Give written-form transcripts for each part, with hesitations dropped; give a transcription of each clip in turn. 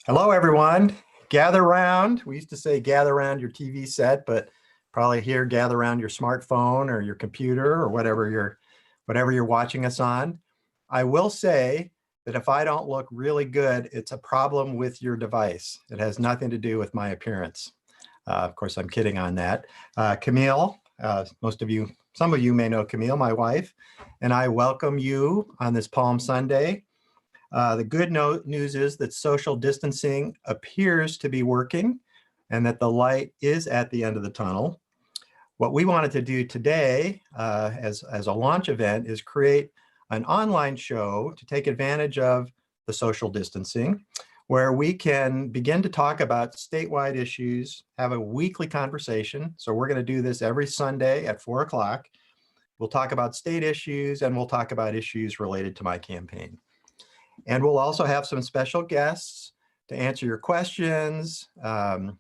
Hello, everyone. Gather round. We used to say gather around your TV set, but probably here gather around your smartphone or your computer or whatever you're watching us on. I will say that if I don't look really good, it's a problem with your device. It has nothing to do with my appearance. Of course, I'm kidding on that. Camille, some of you may know Camille, my wife, and I welcome you on this Palm Sunday. The good news is that social distancing appears to be working and that the light is at the end of the tunnel. What we wanted to do today as a launch event is create an online show to take advantage of the social distancing, where we can begin to talk about statewide issues, have a weekly conversation. So we're going to do this every Sunday at 4 o'clock. We'll talk about state issues and we'll talk about issues related to my campaign. And we'll also have some special guests to answer your questions, or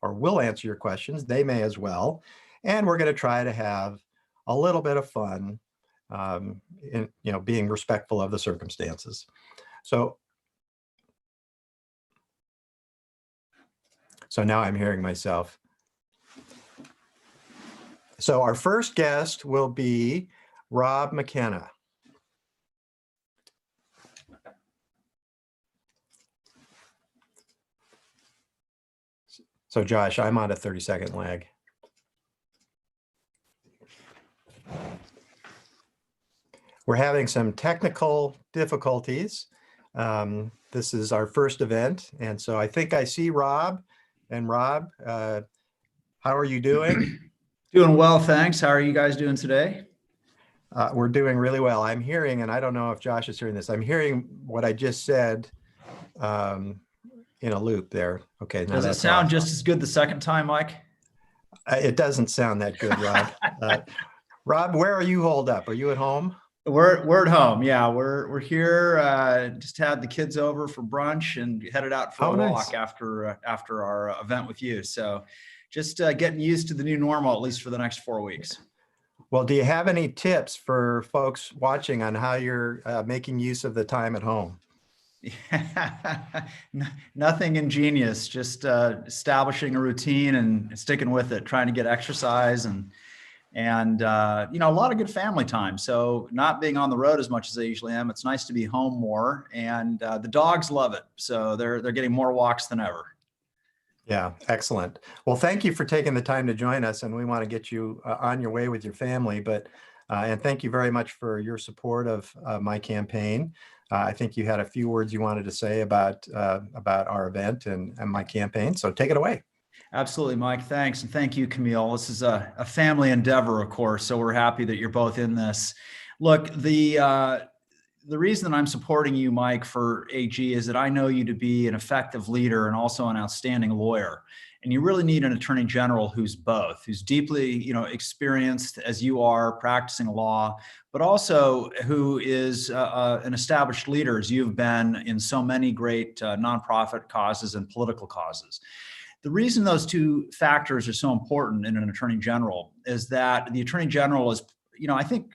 will answer your questions. They may as well. And we're going to try to have a little bit of fun, in being respectful of the circumstances. So now I'm hearing myself. So our first guest will be Rob McKenna. So Josh, I'm on a 30-second lag. We're having some technical difficulties. This is our first event, and so I think I see Rob. And Rob, how are you doing? Doing well, thanks. How are you guys doing today? We're doing really well. I'm hearing, and I don't know if Josh is hearing this, I'm hearing what I just said in a loop there. Okay. Does it sound just as good the second time, Mike? It doesn't sound that good, Rob. Rob, where are you holed up? Are you at home? We're at home. Yeah, we're here. Just had the kids over for brunch and headed out for a walk after our event with you. So just getting used to the new normal, at least for the next 4 weeks. Well, do you have any tips for folks watching on how you're making use of the time at home? Nothing ingenious, just establishing a routine and sticking with it, trying to get exercise and a lot of good family time. So not being on the road as much as I usually am, it's nice to be home more, and the dogs love it. So they're getting more walks than ever. Yeah, excellent. Well, thank you for taking the time to join us, and we want to get you on your way with your family. And thank you very much for your support of my campaign. I think you had a few words you wanted to say about our event and my campaign. So take it away. Absolutely, Mike. Thanks. And thank you, Camille. This is a family endeavor, of course. So we're happy that you're both in this. Look, the reason that I'm supporting you, Mike, for AG is that I know you to be an effective leader and also an outstanding lawyer. And you really need an attorney general who's both, who's deeply, experienced as you are practicing law, but also who is an established leader as you've been in so many great nonprofit causes and political causes. The reason those two factors are so important in an attorney general is that the attorney general is, I think,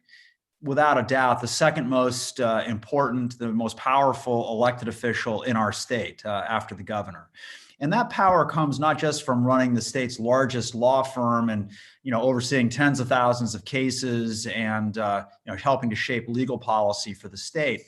without a doubt, the second most important, the most powerful elected official in our state after the governor. And that power comes not just from running the state's largest law firm and, overseeing tens of thousands of cases and, helping to shape legal policy for the state.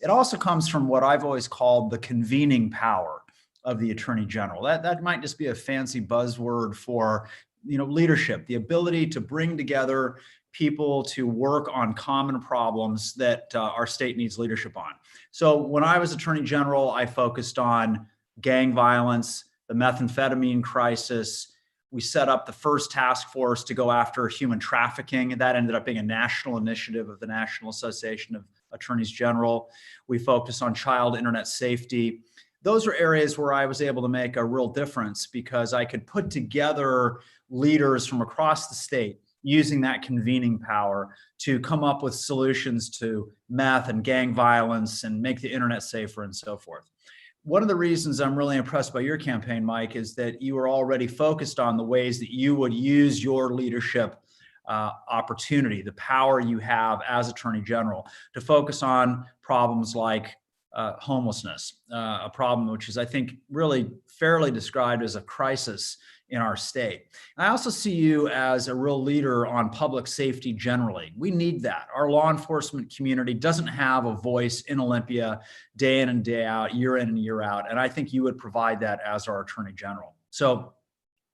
It also comes from what I've always called the convening power of the attorney general. That might just be a fancy buzzword for, leadership, the ability to bring together people to work on common problems that our state needs leadership on. So when I was attorney general, I focused on gang violence, the methamphetamine crisis. We set up the first task force to go after human trafficking, and that ended up being a national initiative of the National Association of Attorneys General. We focused on child internet safety. Those are areas where I was able to make a real difference because I could put together leaders from across the state using that convening power to come up with solutions to meth and gang violence and make the internet safer and so forth. One of the reasons I'm really impressed by your campaign, Mike, is that you are already focused on the ways that you would use your leadership opportunity, the power you have as Attorney General, to focus on problems like homelessness, a problem which is, I think, really fairly described as a crisis in our state. I also see you as a real leader on public safety generally. We need that. Our law enforcement community doesn't have a voice in Olympia day in and day out, year in and year out. And I think you would provide that as our Attorney General. So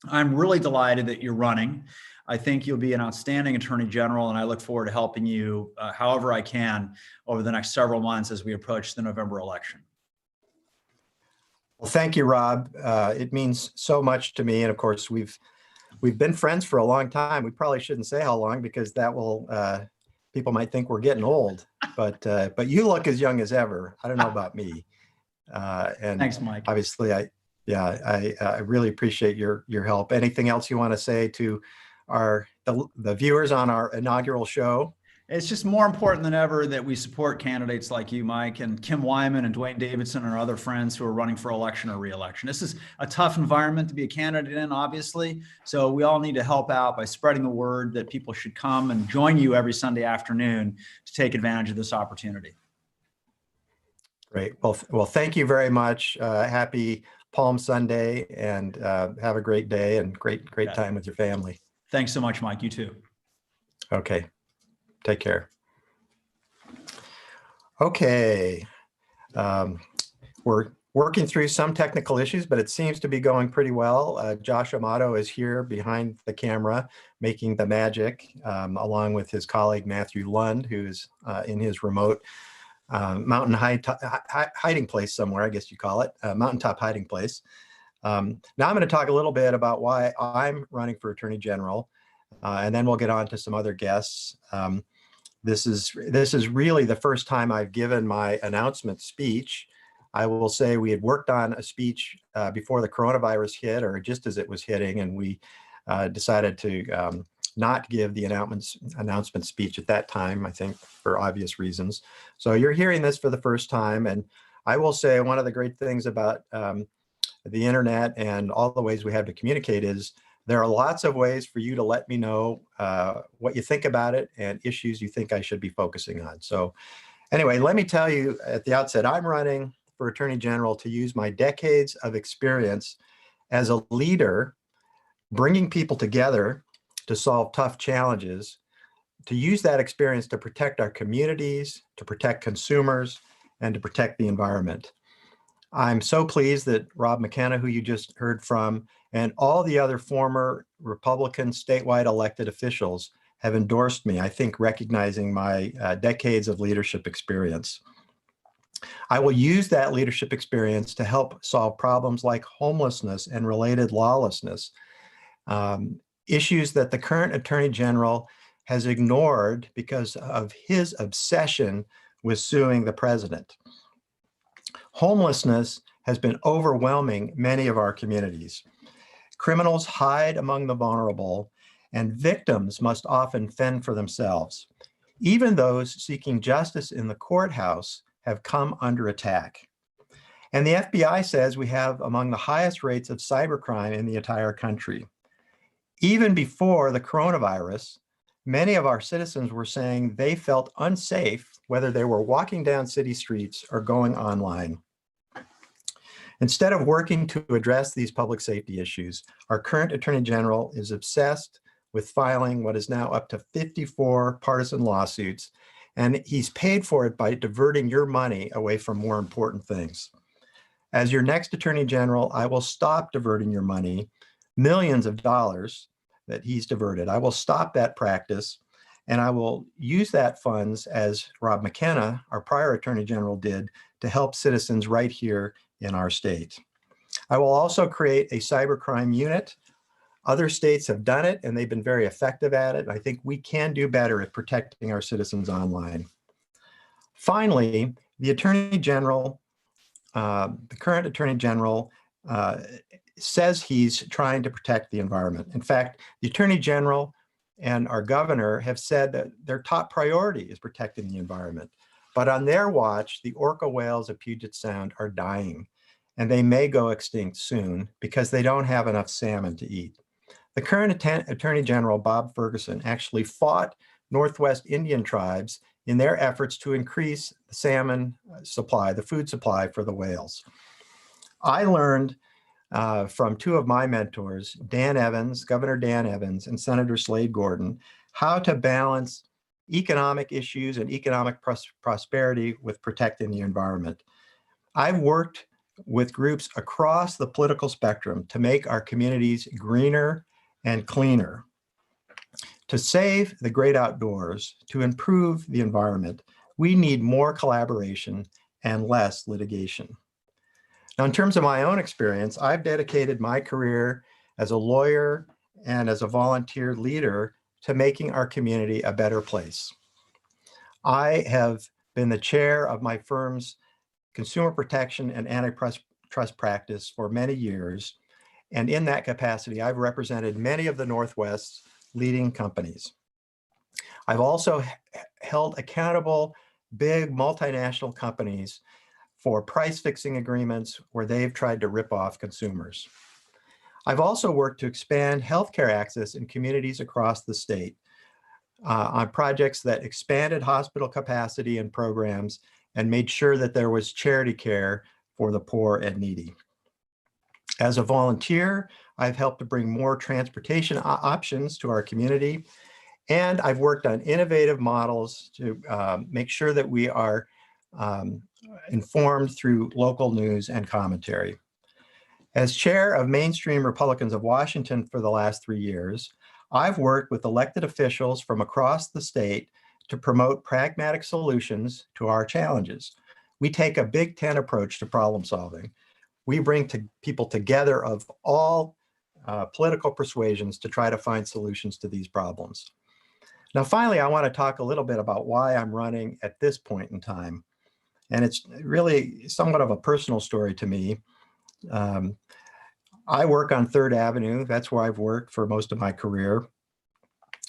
I'm really delighted that you're running. I think you'll be an outstanding Attorney General, and I look forward to helping you however I can over the next several months as we approach the November election. Well, thank you, Rob. It means so much to me. And of course, we've been friends for a long time. We probably shouldn't say how long, because that will people might think we're getting old. But you look as young as ever. I don't know about me. And thanks, Mike. Obviously, I really appreciate your help. Anything else you want to say to the viewers on our inaugural show? It's just more important than ever that we support candidates like you, Mike, and Kim Wyman and Dwayne Davidson and our other friends who are running for election or re-election. This is a tough environment to be a candidate in, obviously. So we all need to help out by spreading the word that people should come and join you every Sunday afternoon to take advantage of this opportunity. Great. Well, thank you very much. Happy Palm Sunday, and have a great day and great time with your family. Thanks so much, Mike. You too. Okay. Take care. Okay. We're working through some technical issues, but it seems to be going pretty well. Josh Amato is here behind the camera, making the magic, along with his colleague, Matthew Lund, who's in his remote mountain hiding place somewhere, I guess you call it, mountaintop hiding place. Now I'm going to talk a little bit about why I'm running for Attorney General, and then we'll get on to some other guests. This is really the first time I've given my announcement speech. I will say we had worked on a speech before the coronavirus hit, or just as it was hitting, and we decided to not give the announcement speech at that time, I think for obvious reasons. So you're hearing this for the first time, and I will say one of the great things about the internet and all the ways we have to communicate is there are lots of ways for you to let me know what you think about it and issues you think I should be focusing on. So anyway, let me tell you at the outset, I'm running for Attorney General to use my decades of experience as a leader, bringing people together to solve tough challenges, to use that experience to protect our communities, to protect consumers, and to protect the environment. I'm so pleased that Rob McKenna, who you just heard from, and all the other former Republican statewide elected officials have endorsed me, I think recognizing my decades of leadership experience. I will use that leadership experience to help solve problems like homelessness and related lawlessness, issues that the current Attorney General has ignored because of his obsession with suing the president. Homelessness has been overwhelming many of our communities. Criminals hide among the vulnerable, and victims must often fend for themselves. Even those seeking justice in the courthouse have come under attack. And the FBI says we have among the highest rates of cybercrime in the entire country. Even before the coronavirus, many of our citizens were saying they felt unsafe whether they were walking down city streets or going online. Instead of working to address these public safety issues, our current Attorney General is obsessed with filing what is now up to 54 partisan lawsuits, and he's paid for it by diverting your money away from more important things. As your next Attorney General, I will stop diverting your money, millions of dollars that he's diverted. I will stop that practice, and I will use that funds, as Rob McKenna, our prior Attorney General, did, to help citizens right here in our state. I will also create a cybercrime unit. Other states have done it, and they've been very effective at it. I think we can do better at protecting our citizens online. Finally, the Attorney General, the current Attorney General, says he's trying to protect the environment. In fact, the Attorney General and our governor have said that their top priority is protecting the environment. But on their watch, the orca whales of Puget Sound are dying, and they may go extinct soon because they don't have enough salmon to eat. The current Attorney General, Bob Ferguson, actually fought Northwest Indian tribes in their efforts to increase the salmon supply, the food supply for the whales. I learned from two of my mentors, Dan Evans, Governor Dan Evans, and Senator Slade Gordon, how to balance economic issues and economic prosperity with protecting the environment. I've worked with groups across the political spectrum to make our communities greener and cleaner. To save the great outdoors, to improve the environment, we need more collaboration and less litigation. Now, in terms of my own experience, I've dedicated my career as a lawyer and as a volunteer leader to making our community a better place. I have been the chair of my firm's consumer protection and antitrust practice for many years. And in that capacity, I've represented many of the Northwest's leading companies. I've also held accountable big multinational companies for price fixing agreements where they've tried to rip off consumers. I've also worked to expand healthcare access in communities across the state on projects that expanded hospital capacity and programs and made sure that there was charity care for the poor and needy. As a volunteer, I've helped to bring more transportation options to our community, and I've worked on innovative models to make sure that we are informed through local news and commentary. As chair of Mainstream Republicans of Washington for the last 3 years, I've worked with elected officials from across the state to promote pragmatic solutions to our challenges. We take a Big Tent approach to problem solving. We bring people together of all political persuasions to try to find solutions to these problems. Now, finally, I want to talk a little bit about why I'm running at this point in time. And it's really somewhat of a personal story to me. I work on 3rd Avenue. That's where I've worked for most of my career.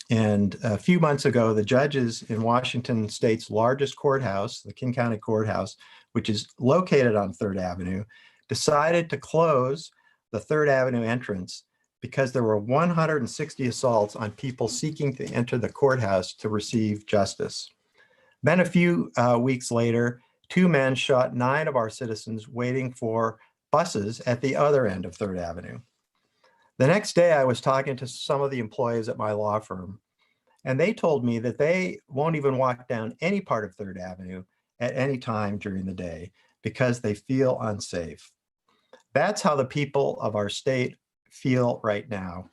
And a few months ago, the judges in Washington State's largest courthouse, the King County Courthouse, which is located on 3rd Avenue, decided to close the 3rd Avenue entrance because there were 160 assaults on people seeking to enter the courthouse to receive justice. Then a few weeks later, 2 men shot 9 of our citizens waiting for buses at the other end of 3rd Avenue. The next day, I was talking to some of the employees at my law firm, and they told me that they won't even walk down any part of 3rd Avenue at any time during the day because they feel unsafe. That's how the people of our state feel right now.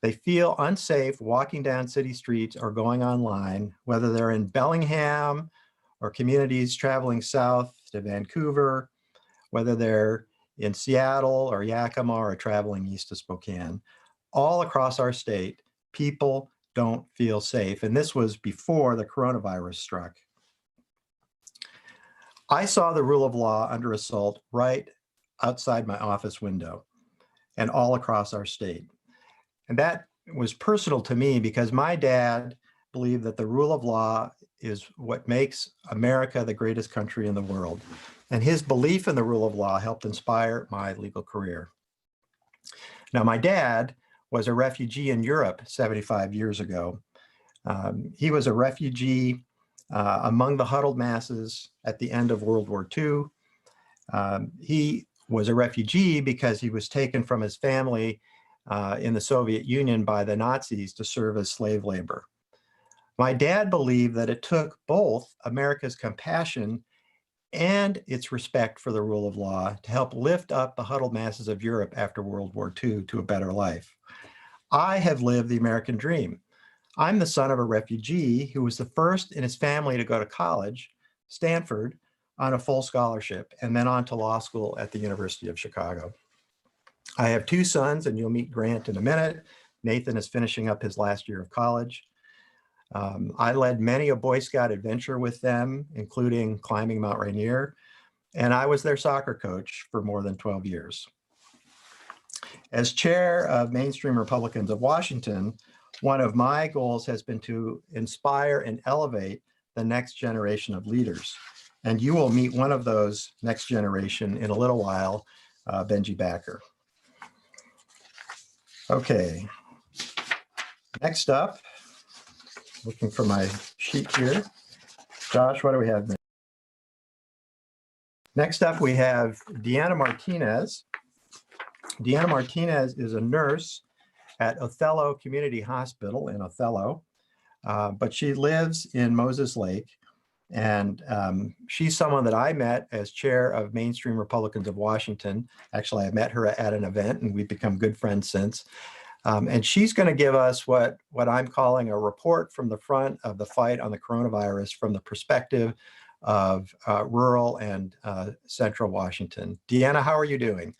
They feel unsafe walking down city streets or going online, whether they're in Bellingham or communities traveling south to Vancouver, whether they're in Seattle or Yakima or traveling east to Spokane. All across our state, people don't feel safe. And this was before the coronavirus struck. I saw the rule of law under assault right outside my office window and all across our state. And that was personal to me because my dad believed that the rule of law is what makes America the greatest country in the world. And his belief in the rule of law helped inspire my legal career. Now, my dad was a refugee in Europe 75 years ago. He was a refugee among the huddled masses at the end of World War II. He was a refugee because he was taken from his family in the Soviet Union by the Nazis to serve as slave labor. My dad believed that it took both America's compassion and its respect for the rule of law to help lift up the huddled masses of Europe after World War II to a better life. I have lived the American dream. I'm the son of a refugee who was the first in his family to go to college, Stanford, on a full scholarship, and then on to law school at the University of Chicago. I have 2 sons, and you'll meet Grant in a minute. Nathan is finishing up his last year of college. I led many a Boy Scout adventure with them, including climbing Mount Rainier, and I was their soccer coach for more than 12 years. As chair of Mainstream Republicans of Washington, one of my goals has been to inspire and elevate the next generation of leaders. And you will meet one of those next generation in a little while, Benji Backer. Okay, next up, looking for my sheet here. Josh, what do we have next? Next up, we have Deanna Martinez. Deanna Martinez is a nurse at Othello Community Hospital in Othello, but she lives in Moses Lake. And she's someone that I met as chair of Mainstream Republicans of Washington. Actually, I met her at an event and we've become good friends since. And she's going to give us what I'm calling a report from the front of the fight on the coronavirus from the perspective of rural and central Washington. Deanna, how are you doing?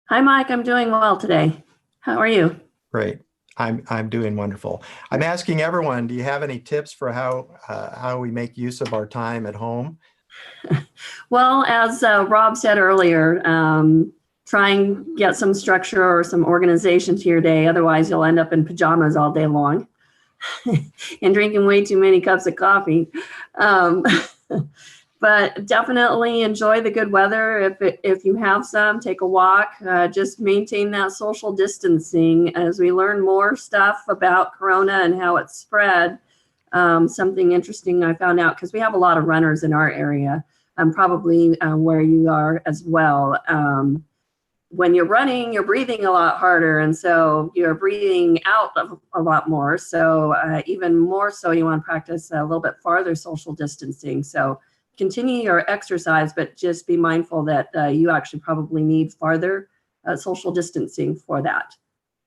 Hi, Mike. I'm doing well today. How are you? Great. I'm doing wonderful. I'm asking everyone, do you have any tips for how we make use of our time at home? Well, as Rob said earlier, try and get some structure or some organization to your day. Otherwise, you'll end up in pajamas all day long and drinking way too many cups of coffee. But definitely enjoy the good weather. If you have some, take a walk. Just maintain that social distancing as we learn more stuff about Corona and how it's spread. Something interesting I found out, because we have a lot of runners in our area, probably where you are as well. When you're running, you're breathing a lot harder, and so you're breathing out a lot more. So even more so, you want to practice a little bit farther social distancing. So continue your exercise, but just be mindful that you actually probably need farther social distancing for that.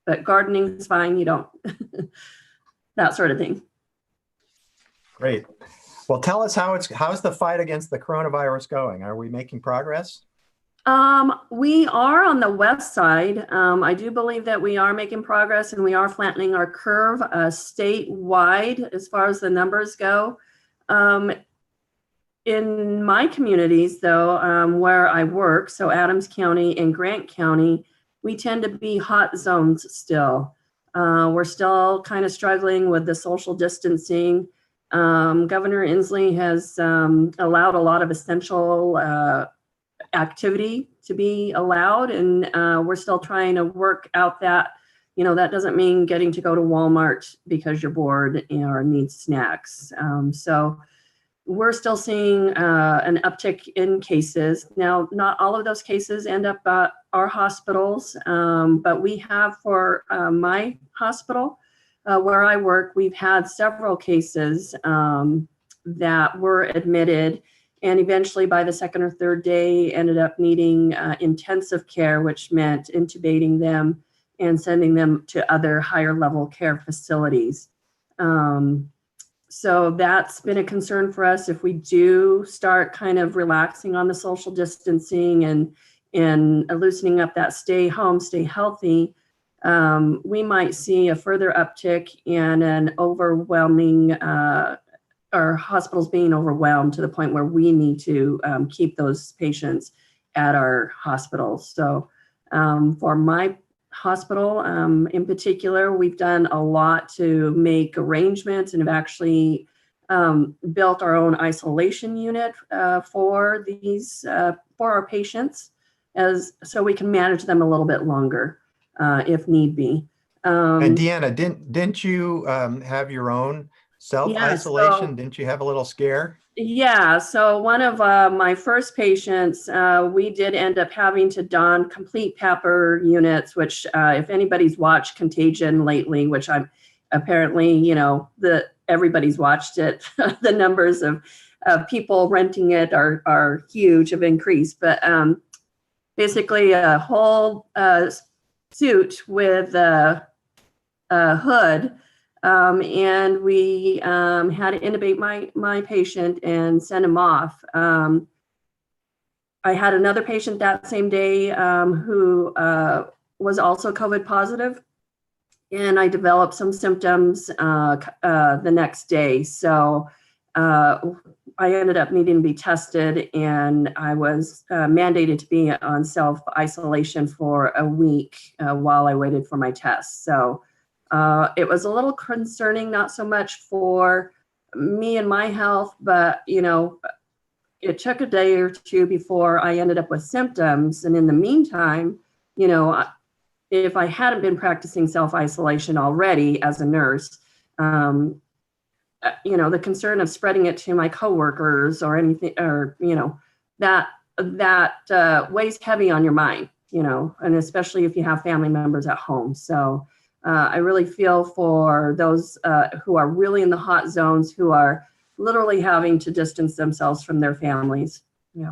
But gardening is fine, you don't, that sort of thing. Great. Well, tell us how's the fight against the coronavirus going? Are we making progress? We are on the west side. I do believe that we are making progress and we are flattening our curve statewide as far as the numbers go. In my communities, though, where I work, so Adams County and Grant County, we tend to be hot zones still. We're still kind of struggling with the social distancing. Governor Inslee has allowed a lot of essential activity to be allowed, and we're still trying to work out that, that doesn't mean getting to go to Walmart because you're bored or need snacks. So we're still seeing an uptick in cases. Now, not all of those cases end up at our hospitals, but we have for my hospital where I work, we've had several cases that were admitted, and eventually by the second or third day ended up needing intensive care, which meant intubating them and sending them to other higher level care facilities. So that's been a concern for us. If we do start kind of relaxing on the social distancing and loosening up that stay home, stay healthy, we might see a further uptick and an overwhelming, our hospitals being overwhelmed to the point where we need to keep those patients at our hospitals. So for my hospital in particular, we've done a lot to make arrangements and have actually built our own isolation unit for our patients, so we can manage them a little bit longer if need be. And Deanna, didn't you have your own self-isolation? Yeah, Didn't you have a little scare? Yeah, so one of my first patients, we did end up having to don complete PAPR units, which if anybody's watched Contagion lately, which I'm apparently, everybody's watched it, the numbers of people renting it are huge, have increased. But basically a whole suit with a hood. And we had to intubate my patient and send him off. I had another patient that same day who was also COVID positive, and I developed some symptoms the next day. So I ended up needing to be tested, and I was mandated to be on self-isolation for a week while I waited for my test. So it was a little concerning, not so much for me and my health, but, it took a day or two before I ended up with symptoms. And in the meantime, if I hadn't been practicing self-isolation already as a nurse, the concern of spreading it to my coworkers or anything, or, that weighs heavy on your mind, and especially if you have family members at home. So I really feel for those who are really in the hot zones, who are literally having to distance themselves from their families. Yeah.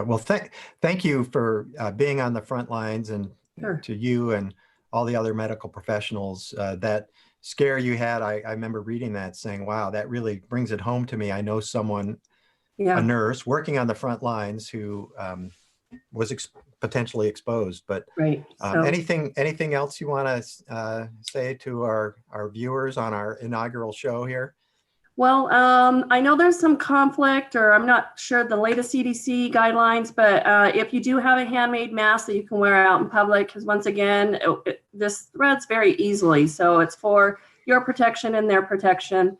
Well, thank you for being on the front lines, and Sure. to you and all the other medical professionals. That scare you had, I remember reading that, saying, wow, that really brings it home to me. I know someone, a nurse working on the front lines, who was potentially exposed. But right. So, anything else you want to say to our viewers on our inaugural show here? well, I know there's some conflict, or I'm not sure the latest CDC guidelines, but if you do have a handmade mask that you can wear out in public, because once again, this threads very easily. So it's for your protection and their protection.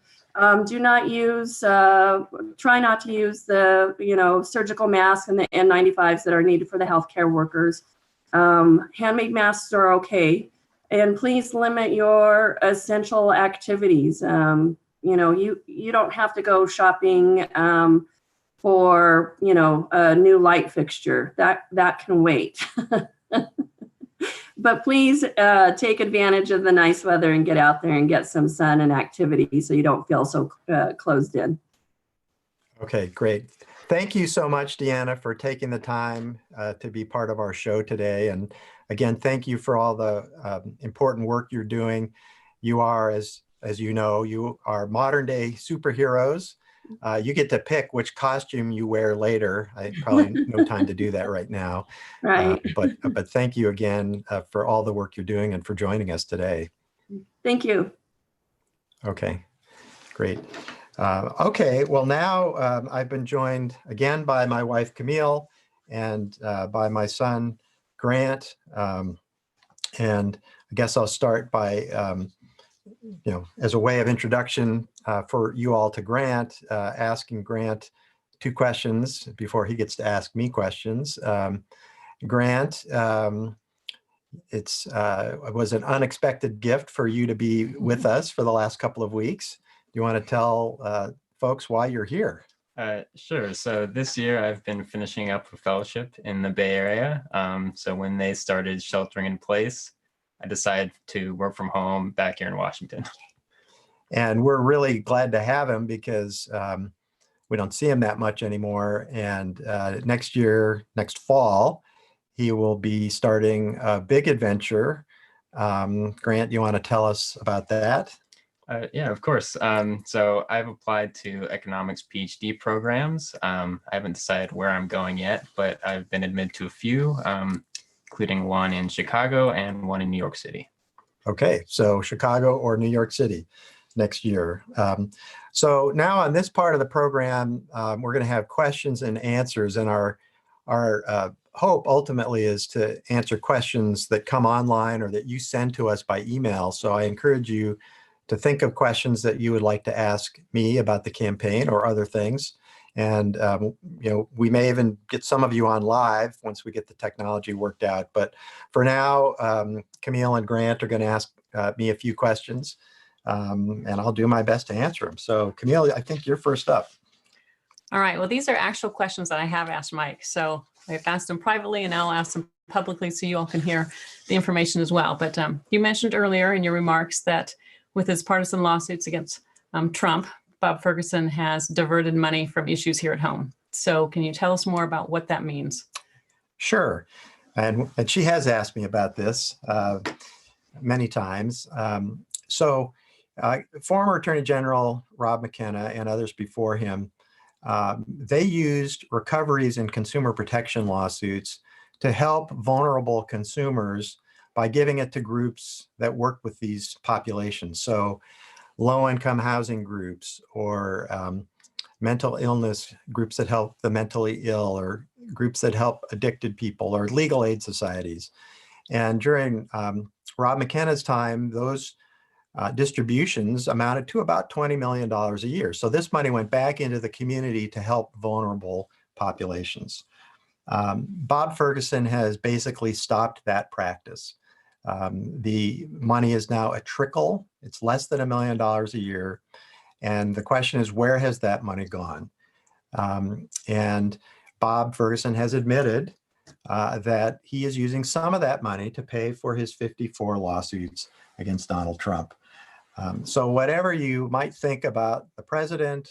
Do not use, try not to use the, surgical masks and the N95s that are needed for the healthcare workers. Handmade masks are okay. And please limit your essential activities. You don't have to go shopping for, a new light fixture. That can wait. But please take advantage of the nice weather and get out there and get some sun and activity, so you don't feel so closed in. Okay, great. Thank you so much, Deanna, for taking the time to be part of our show today. And again, thank you for all the important work you're doing. You are, as you know, you are modern day superheroes. You get to pick which costume you wear later. I probably no time to do that right now. Right. But thank you again for all the work you're doing and for joining us today. Thank you. Okay, great. Okay, well now I've been joined again by my wife, Camille, and by my son, Grant. And I guess I'll start by as a way of introduction for you all to Grant, asking Grant two questions before he gets to ask me questions. Grant, it was an unexpected gift for you to be with us for the last couple of weeks. Do you want to tell folks why you're here? Sure. So this year I've been finishing up a fellowship in the Bay Area. So when they started sheltering in place, I decided to work from home back here in Washington. And we're really glad to have him, because we don't see him that much anymore. And next fall, he will be starting a big adventure. Grant, you want to tell us about that? Yeah, of course. So I've applied to economics PhD programs. I haven't decided where I'm going yet, but I've been admitted to a few, including one in Chicago and one in New York City. Okay, so Chicago or New York City next year. So now on this part of the program, we're going to have questions and answers, and our hope ultimately is to answer questions that come online or that you send to us by email. So I encourage you to think of questions that you would like to ask me about the campaign or other things. And we may even get some of you on live once we get the technology worked out. But for now, Camille and Grant are going to ask me a few questions, and I'll do my best to answer them. So Camille, I think you're first up. All right. Well, these are actual questions that I have asked Mike. So I've asked them privately, and I'll ask them publicly so you all can hear the information as well. But you mentioned earlier in your remarks that with his partisan lawsuits against Trump, Bob Ferguson has diverted money from issues here at home. So can you tell us more about what that means? Sure. And she has asked me about this many times. Former Attorney General Rob McKenna and others before him, they used recoveries and consumer protection lawsuits to help vulnerable consumers by giving it to groups that work with these populations. So low-income housing groups, or mental illness groups that help the mentally ill, or groups that help addicted people, or legal aid societies. And during Rob McKenna's time, those distributions amounted to about $20 million a year. So this money went back into the community to help vulnerable populations. Bob Ferguson has basically stopped that practice. The money is now a trickle. It's less than $1 million a year. And the question is, where has that money gone? And Bob Ferguson has admitted that he is using some of that money to pay for his 54 lawsuits against Donald Trump. So whatever you might think about the president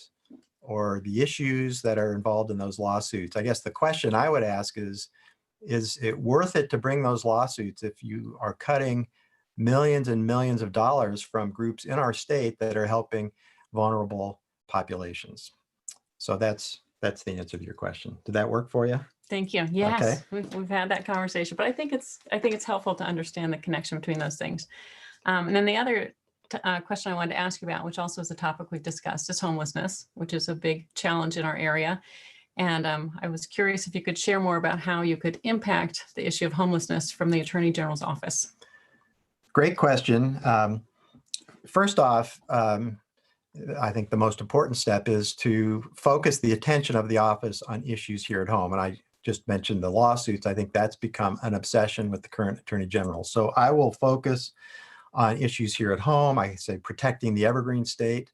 or the issues that are involved in those lawsuits, I guess the question I would ask is it worth it to bring those lawsuits if you are cutting millions and millions of dollars from groups in our state that are helping vulnerable populations? So that's the answer to your question. Did that work for you? Thank you. Yes, Okay. we've had that conversation, but I think it's helpful to understand the connection between those things. And then the other question I wanted to ask you about, which also is a topic we've discussed, is homelessness, which is a big challenge in our area. And I was curious if you could share more about how you could impact the issue of homelessness from the Attorney General's office. Great question. First off, I think the most important step is to focus the attention of the office on issues here at home. And I just mentioned the lawsuits. I think that's become an obsession with the current Attorney General. So I will focus on issues here at home. I say protecting the evergreen state.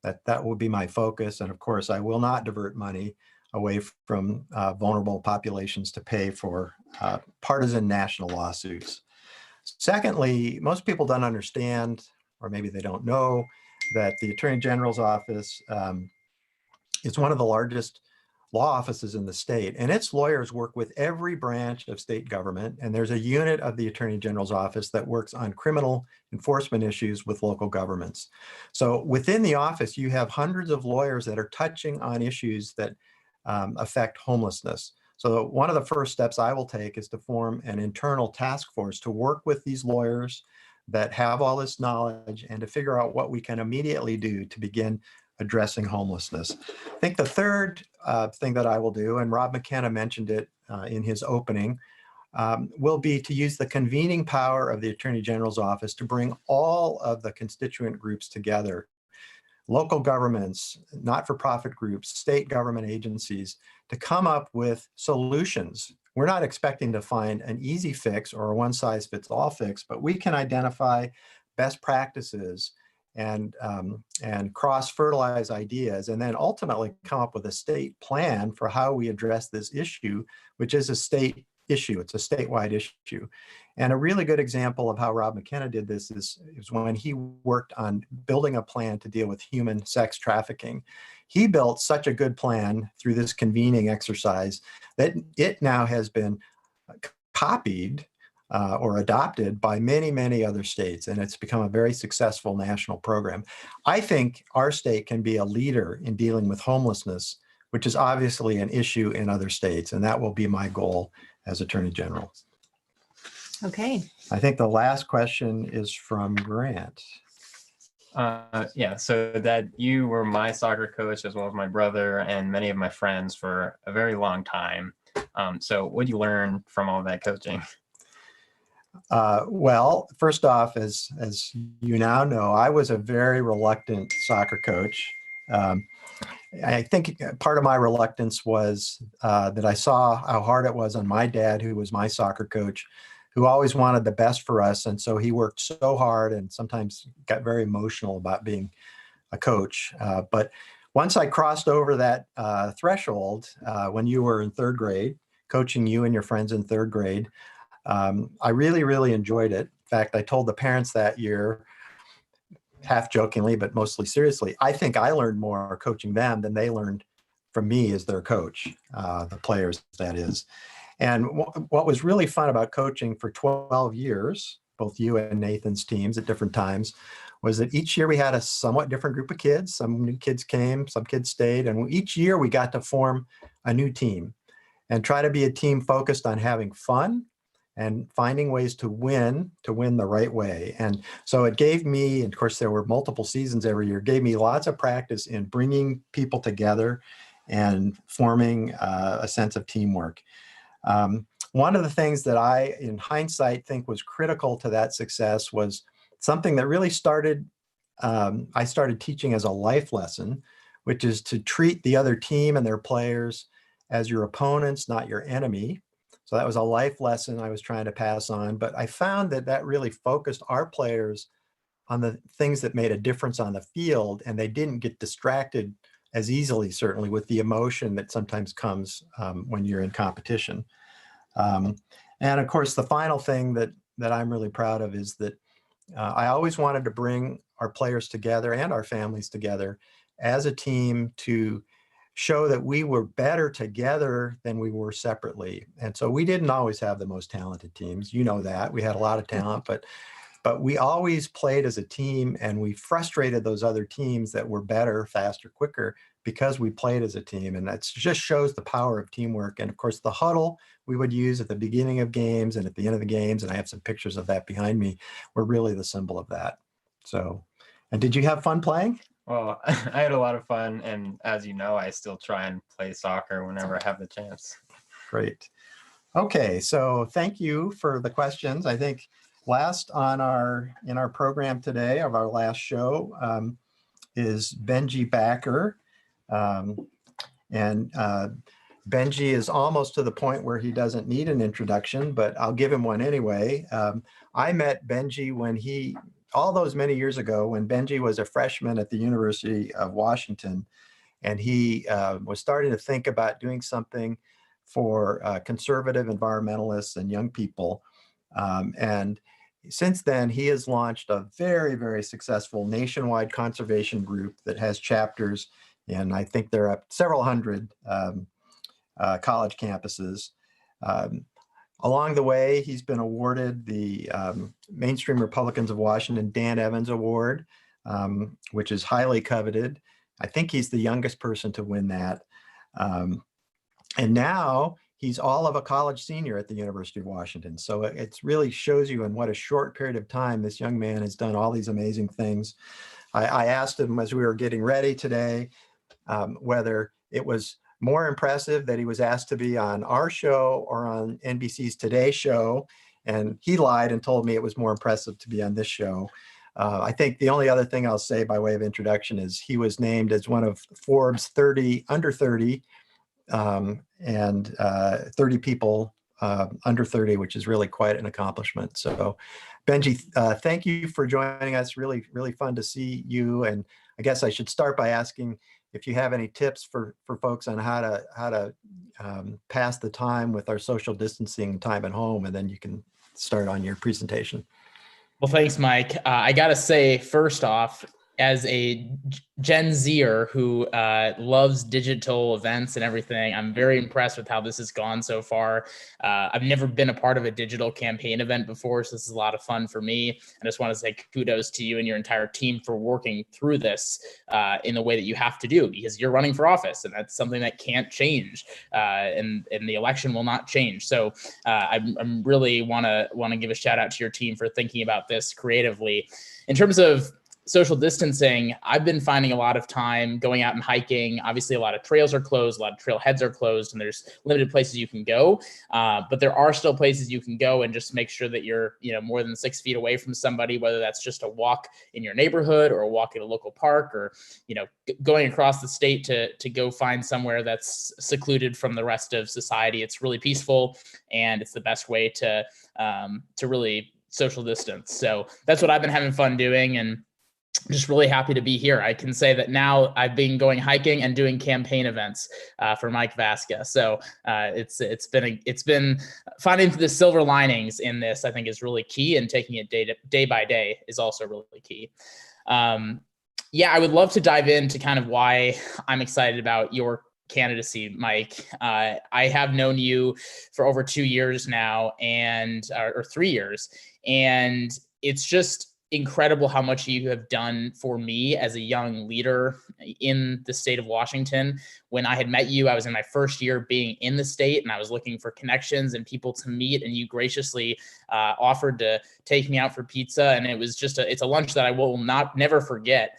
That will be my focus. And of course, I will not divert money away from vulnerable populations to pay for partisan national lawsuits. Secondly, most people don't understand, or maybe they don't know, that the Attorney General's office is one of the largest law offices in the state, and its lawyers work with every branch of state government. And there's a unit of the Attorney General's office that works on criminal enforcement issues with local governments. So within the office, you have hundreds of lawyers that are touching on issues that affect homelessness. So one of the first steps I will take is to form an internal task force to work with these lawyers that have all this knowledge and to figure out what we can immediately do to begin addressing homelessness. I think the third thing that I will do, and Rob McKenna mentioned it in his opening, will be to use the convening power of the Attorney General's office to bring all of the constituent groups together, local governments, not-for-profit groups, state government agencies, to come up with solutions. We're not expecting to find an easy fix or a one-size-fits-all fix, but we can identify best practices and cross-fertilize ideas, and then ultimately come up with a state plan for how we address this issue, which is a state issue. It's a statewide issue. And a really good example of how Rob McKenna did this is when he worked on building a plan to deal with human sex trafficking. He built such a good plan through this convening exercise that it now has been copied or adopted by many, many other states, and it's become a very successful national program. I think our state can be a leader in dealing with homelessness, which is obviously an issue in other states, and that will be my goal as Attorney General. Okay. I think the last question is from Grant. Yeah, so that you were my soccer coach as well as my brother and many of my friends for a very long time. So what did you learn from all that coaching? Well, first off, as you now know, I was a very reluctant soccer coach. I think part of my reluctance was that I saw how hard it was on my dad, who was my soccer coach, who always wanted the best for us. And so he worked so hard and sometimes got very emotional about being a coach. But once I crossed over that threshold, when you were in third grade, coaching you and your friends in third grade, I really, really enjoyed it. In fact, I told the parents that year, half jokingly, but mostly seriously, I think I learned more coaching them than they learned from me as their coach, the players, that is. And what was really fun about coaching for 12 years, both you and Nathan's teams at different times, was that each year we had a somewhat different group of kids. Some new kids came, some kids stayed, and each year we got to form a new team and try to be a team focused on having fun and finding ways to win the right way. And so it gave me, and of course there were multiple seasons every year, gave me lots of practice in bringing people together and forming a sense of teamwork. One of the things that I, in hindsight, think was critical to that success was something that really I started teaching as a life lesson, which is to treat the other team and their players as your opponents, not your enemy. So that was a life lesson I was trying to pass on, but I found that really focused our players things that made a difference on the field, and they didn't get distracted as easily, certainly, with the emotion that sometimes comes when you're in competition. And of course, the final thing that I'm really proud of is that I always wanted to bring our players together and our families together as a team to show that we were better together than we were separately. And so we didn't always have the most talented teams. You know that. We had a lot of talent, but we always played as a team, and we frustrated those other teams that were better, faster, quicker, because we played as a team. And that just shows the power of teamwork. And of course, the huddle we would use at the beginning of games and at the end of the games, and I have some pictures of that behind me, were really the symbol of that. So, and did you have fun playing? Well, I had a lot of fun, and as you know, I still try and play soccer whenever I have the chance. Great. Okay, so thank you for the questions. I think last in our program today of our last show is Benji Backer. Benji is almost to the point where he doesn't need an introduction, but I'll give him one anyway. I met Benji all those many years ago, when Benji was a freshman at the University of Washington, and he was starting to think about doing something for conservative environmentalists and young people. And since then, he has launched a very, very successful nationwide conservation group that has chapters, and I think they're up several hundred college campuses. Along the way, he's been awarded the Mainstream Republicans of Washington Dan Evans Award, which is highly coveted. I think he's the youngest person to win that. And now he's all of a college senior at the University of Washington. So it really shows you in what a short period of time this young man has done all these amazing things. I asked him as we were getting ready today whether it was more impressive that he was asked to be on our show or on NBC's Today show. And he lied and told me it was more impressive to be on this show. I think the only other thing I'll say by way of introduction is he was named as one of Forbes 30 under 30 and 30 people under 30, which is really quite an accomplishment. So Benji, thank you for joining us. Really, really fun to see you. And I guess I should start by asking if you have any tips for folks on how to pass the time with our social distancing time at home, and then you can start on your presentation. Well, thanks, Mike. I got to say, first off, as a Gen Zer who loves digital events and everything, I'm very impressed with how this has gone so far. I've never been a part of a digital campaign event before, so this is a lot of fun for me. I just want to say kudos to you and your entire team for working through this in the way that you have to do, because you're running for office, and that's something that can't change, and the election will not change. So I'm really want to give a shout out to your team for thinking about this creatively. In terms of social distancing, I've been finding a lot of time going out and hiking. Obviously, a lot of trails are closed, a lot of trailheads are closed, and there's limited places you can go. But there are still places you can go, and just make sure that you're, more than 6 feet away from somebody, whether that's just a walk in your neighborhood or a walk at a local park, or, going across the state to go find somewhere that's secluded from the rest of society. It's really peaceful, and it's the best way to really social distance. So that's what I've been having fun doing, and just really happy to be here. I can say that now I've been going hiking and doing campaign events for Mike Vaska. So it's been finding the silver linings in this, I think, is really key, and taking it day by day is also really key. I would love to dive into kind of why I'm excited about your candidacy, Mike. I have known you for over 2 years now, or 3 years, and it's just incredible how much you have done for me as a young leader in the state of Washington. When I had met you, I was in my first year being in the state, and I was looking for connections and people to meet, and you graciously offered to take me out for pizza. And it was just it's a lunch that I will never forget.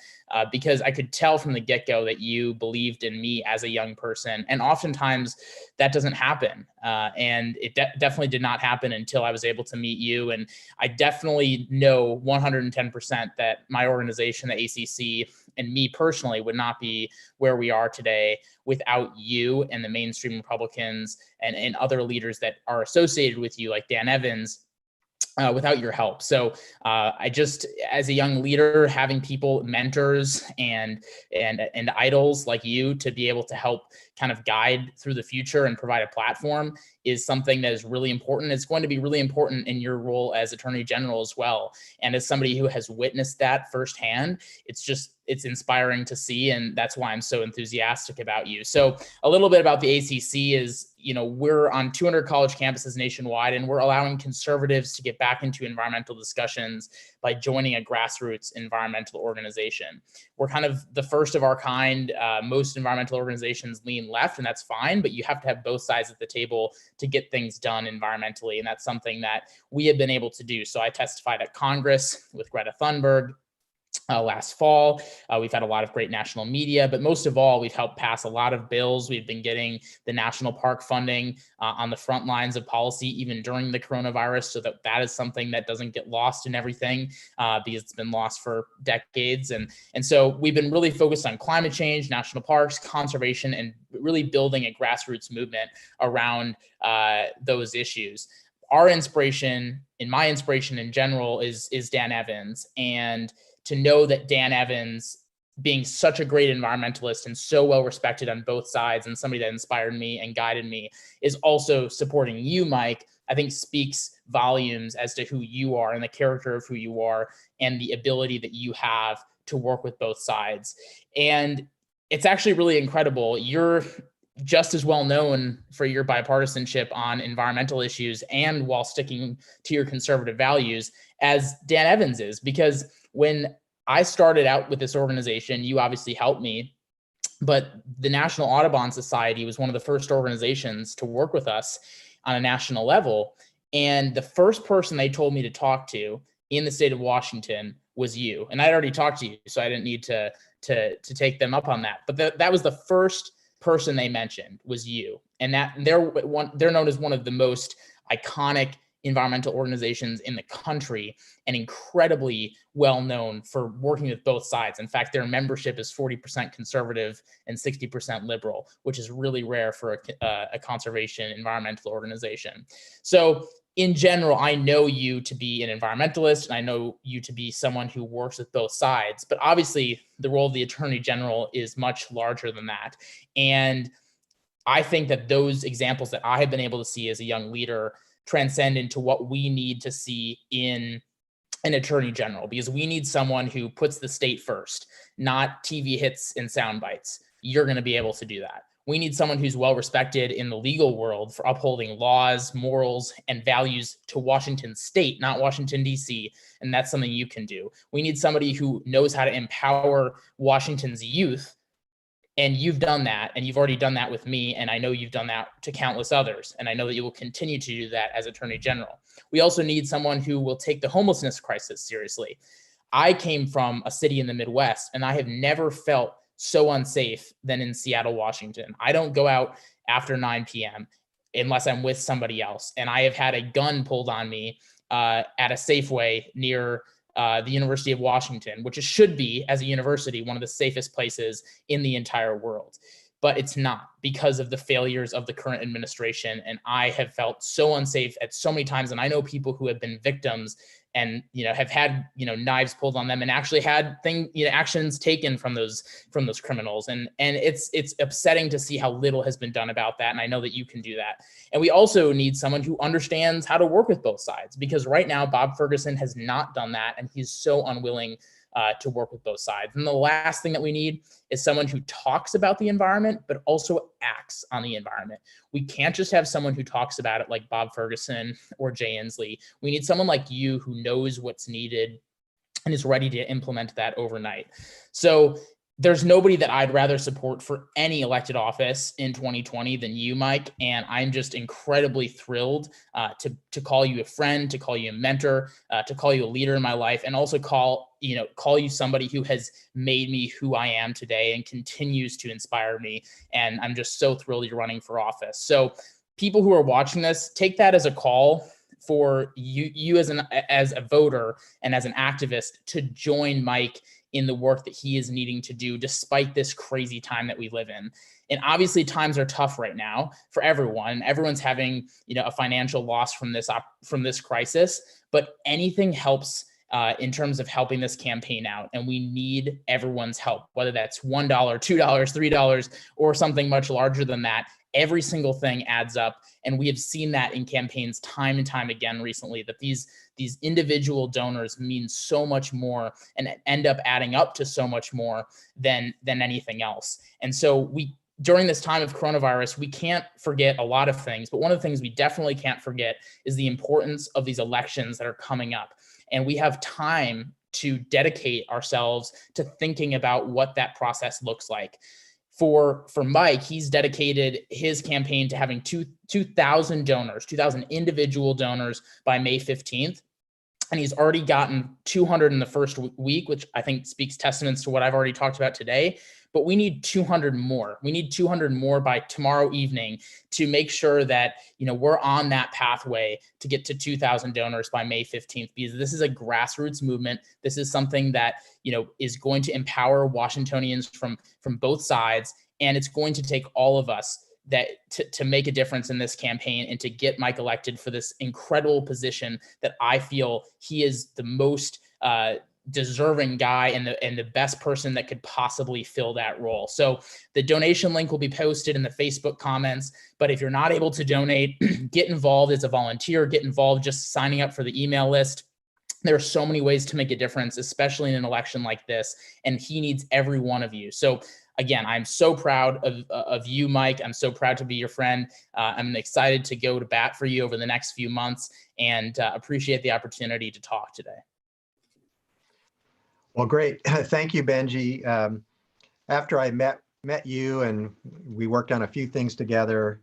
Because I could tell from the get-go that you believed in me as a young person. And oftentimes that doesn't happen. And it definitely did not happen until I was able to meet you. And I definitely know 110% that my organization, the ACC, and me personally would not be where we are today without you and the mainstream Republicans and other leaders that are associated with you, like Dan Evans. without your help. So I just, as a young leader, having people, mentors and idols like you to be able to help kind of guide through the future and provide a platform is something that is really important. It's going to be really important in your role as Attorney General as well. And as somebody who has witnessed that firsthand, it's inspiring to see. And that's why I'm so enthusiastic about you. So a little bit about the ACC is, we're on 200 college campuses nationwide, and we're allowing conservatives to get back into environmental discussions by joining a grassroots environmental organization. We're kind of the first of our kind. Most environmental organizations lean left, and that's fine, but you have to have both sides at the table to get things done environmentally. And that's something that we have been able to do. So I testified at Congress with Greta Thunberg last fall. We've had a lot of great national media, but most of all, we've helped pass a lot of bills. We've been getting the national park funding on the front lines of policy, even during the coronavirus, so that is something that doesn't get lost in everything because it's been lost for decades. And so we've been really focused on climate change, national parks, conservation, and really building a grassroots movement around those issues. Our inspiration, and my inspiration in general, is Dan Evans. And to know that Dan Evans, being such a great environmentalist and so well respected on both sides, and somebody that inspired me and guided me, is also supporting you, Mike, I think speaks volumes as to who you are and the character of who you are and the ability that you have to work with both sides. And it's actually really incredible. You're just as well known for your bipartisanship on environmental issues and while sticking to your conservative values as Dan Evans is, because when I started out with this organization, you obviously helped me, but the National Audubon Society was one of the first organizations to work with us on a national level. And the first person they told me to talk to in the state of Washington was you. And I'd already talked to you, so I didn't need to take them up on that. But that was the first person they mentioned, was you. And that they're known as one of the most iconic environmental organizations in the country and incredibly well known for working with both sides. In fact, their membership is 40% conservative and 60% liberal, which is really rare for a conservation environmental organization. So in general, I know you to be an environmentalist, and I know you to be someone who works with both sides, but obviously the role of the Attorney General is much larger than that. And I think that those examples that I have been able to see as a young leader transcend into what we need to see in an Attorney General, because we need someone who puts the state first, not TV hits and sound bites. You're going to be able to do that. We need someone who's well respected in the legal world for upholding laws, morals, and values to Washington state, not Washington, D.C. And that's something you can do. We need somebody who knows how to empower Washington's youth. And you've done that, and you've already done that with me, and I know you've done that to countless others, and I know that you will continue to do that as Attorney General. We also need someone who will take the homelessness crisis seriously. I came from a city in the Midwest, and I have never felt so unsafe than in Seattle, Washington. I don't go out after 9 p.m. unless I'm with somebody else, and I have had a gun pulled on me at a Safeway near the University of Washington, which should be, as a university, one of the safest places in the entire world. But it's not, because of the failures of the current administration. And I have felt so unsafe at so many times. And I know people who have been victims and, have had, knives pulled on them and actually had actions taken from those criminals. And it's upsetting to see how little has been done about that. And I know that you can do that. And we also need someone who understands how to work with both sides, because right now Bob Ferguson has not done that. And he's so unwilling to work with both sides. And the last thing that we need is someone who talks about the environment, but also acts on the environment. We can't just have someone who talks about it like Bob Ferguson or Jay Inslee. We need someone like you who knows what's needed and is ready to implement that overnight. So there's nobody that I'd rather support for any elected office in 2020 than you, Mike. And I'm just incredibly thrilled to call you a friend, to call you a mentor, to call you a leader in my life, and also call you somebody who has made me who I am today and continues to inspire me. And I'm just so thrilled you're running for office. So people who are watching this, take that as a call for you as a voter and as an activist to join Mike in the work that he is needing to do despite this crazy time that we live in. And obviously times are tough right now for everyone. Everyone's having, a financial loss from this crisis, but anything helps in terms of helping this campaign out. And we need everyone's help, whether that's $1, $2, $3, or something much larger than that. Every single thing adds up. And we have seen that in campaigns time and time again recently, that these individual donors mean so much more and end up adding up to so much more than anything else. And so during this time of coronavirus, we can't forget a lot of things, but one of the things we definitely can't forget is the importance of these elections that are coming up. And we have time to dedicate ourselves to thinking about what that process looks like. For Mike, he's dedicated his campaign to having 2,000 donors, 2,000 individual donors by May 15th. And he's already gotten 200 in the first week, which I think speaks testaments to what I've already talked about today. But we need 200 more. We need 200 more by tomorrow evening to make sure that, we're on that pathway to get to 2,000 donors by May 15th, because this is a grassroots movement. This is something that, is going to empower Washingtonians from both sides. And it's going to take all of us to make a difference in this campaign and to get Mike elected for this incredible position that I feel he is the most deserving guy and the best person that could possibly fill that role. So the donation link will be posted in the Facebook comments, but if you're not able to donate, get involved as a volunteer, get involved just signing up for the email list. There are so many ways to make a difference, especially in an election like this, and he needs every one of you. So again, I'm so proud of you, Mike. I'm so proud to be your friend. I'm excited to go to bat for you over the next few months, and appreciate the opportunity to talk today. Well, great. Thank you, Benji. After I met you and we worked on a few things together,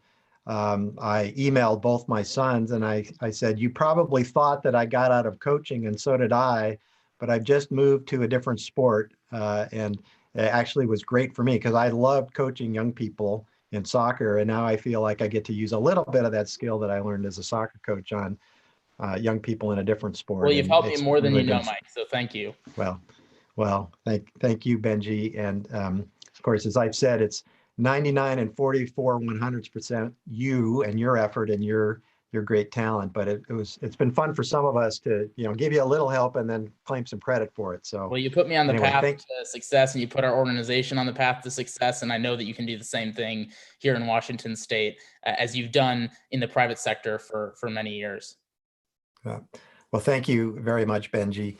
I emailed both my sons and I said, you probably thought that I got out of coaching, and so did I, but I've just moved to a different sport. And it actually was great for me because I loved coaching young people in soccer. And now I feel like I get to use a little bit of that skill that I learned as a soccer coach on young people in a different sport. Well, you've helped me more than you know, Mike. So thank you. Well, thank you, Benji. And of course, as I've said, it's 99 and 44 100% you and your effort and your great talent. But it's been fun for some of us to give you a little help and then claim some credit for it. So well, you put me on the path to success, and you put our organization on the path to success. And I know that you can do the same thing here in Washington State as you've done in the private sector for many years. Well, thank you very much, Benji.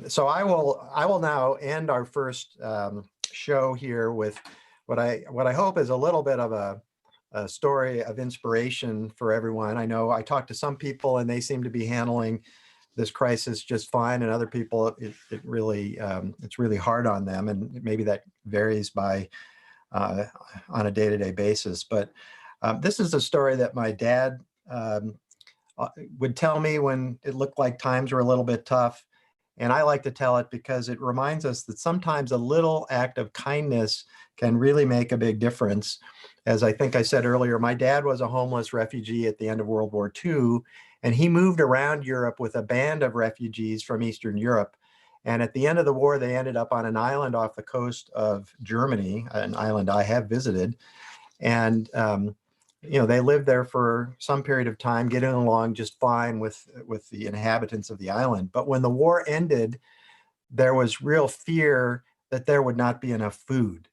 So I will now end our first show here with what I hope is a little bit of a story of inspiration for everyone. I know I talked to some people and they seem to be handling this crisis just fine, and other people it's really hard on them, and maybe that varies by on a day-to-day basis. But this is a story that my dad would tell me when it looked like times were a little bit tough. And I like to tell it because it reminds us that sometimes a little act of kindness can really make a big difference. As I think I said earlier, my dad was a homeless refugee at the end of World War II, and he moved around Europe with a band of refugees from Eastern Europe. And at the end of the war, they ended up on an island off the coast of Germany, an island I have visited. And they lived there for some period of time, getting along just fine with the inhabitants of the island. But when the war ended, there was real fear that there would not be enough food,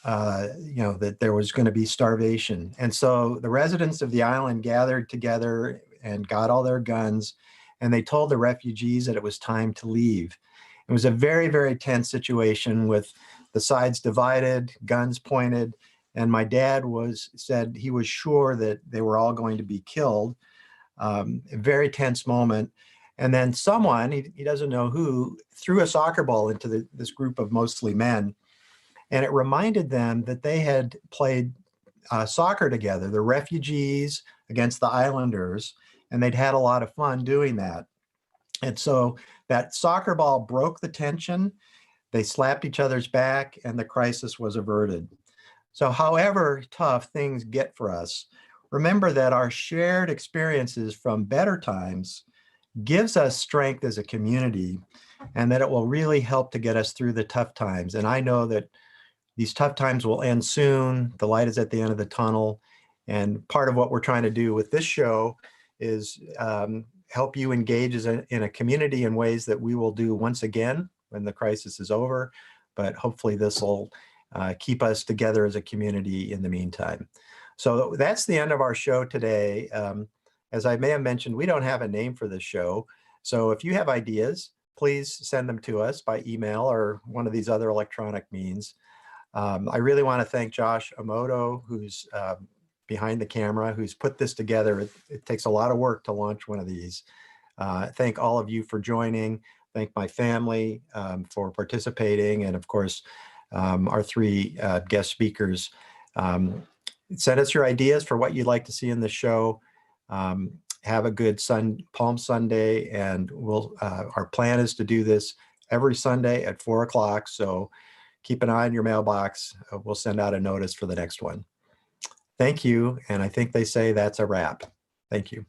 that there was going to be starvation. And so the residents of the island gathered together and got all their guns, and they told the refugees that it was time to leave. It was a very, very tense situation with the sides divided, guns pointed. And my dad said he was sure that they were all going to be killed. A very tense moment. And then someone, he doesn't know who, threw a soccer ball into this group of mostly men. And it reminded them that they had played soccer together, the refugees against the islanders, and they'd had a lot of fun doing that. And so that soccer ball broke the tension. They slapped each other's back, and the crisis was averted. So however tough things get for us, remember that our shared experiences from better times gives us strength as a community, and that it will really help to get us through the tough times. And I know that these tough times will end soon. The light is at the end of the tunnel. And part of what we're trying to do with this show is help you engage in a community in ways that we will do once again when the crisis is over. But hopefully this will keep us together as a community in the meantime. So that's the end of our show today. As I may have mentioned, we don't have a name for this show. So if you have ideas, please send them to us by email or one of these other electronic means. I really want to thank Josh Emoto, who's behind the camera, who's put this together. It takes a lot of work to launch one of these. Thank all of you for joining. Thank my family for participating. And of course, our three guest speakers. Send us your ideas for what you'd like to see in the show. Have a good Palm Sunday, and our plan is to do this every Sunday at 4 o'clock. So keep an eye on your mailbox. We'll send out a notice for the next one. Thank you. And I think they say that's a wrap. Thank you.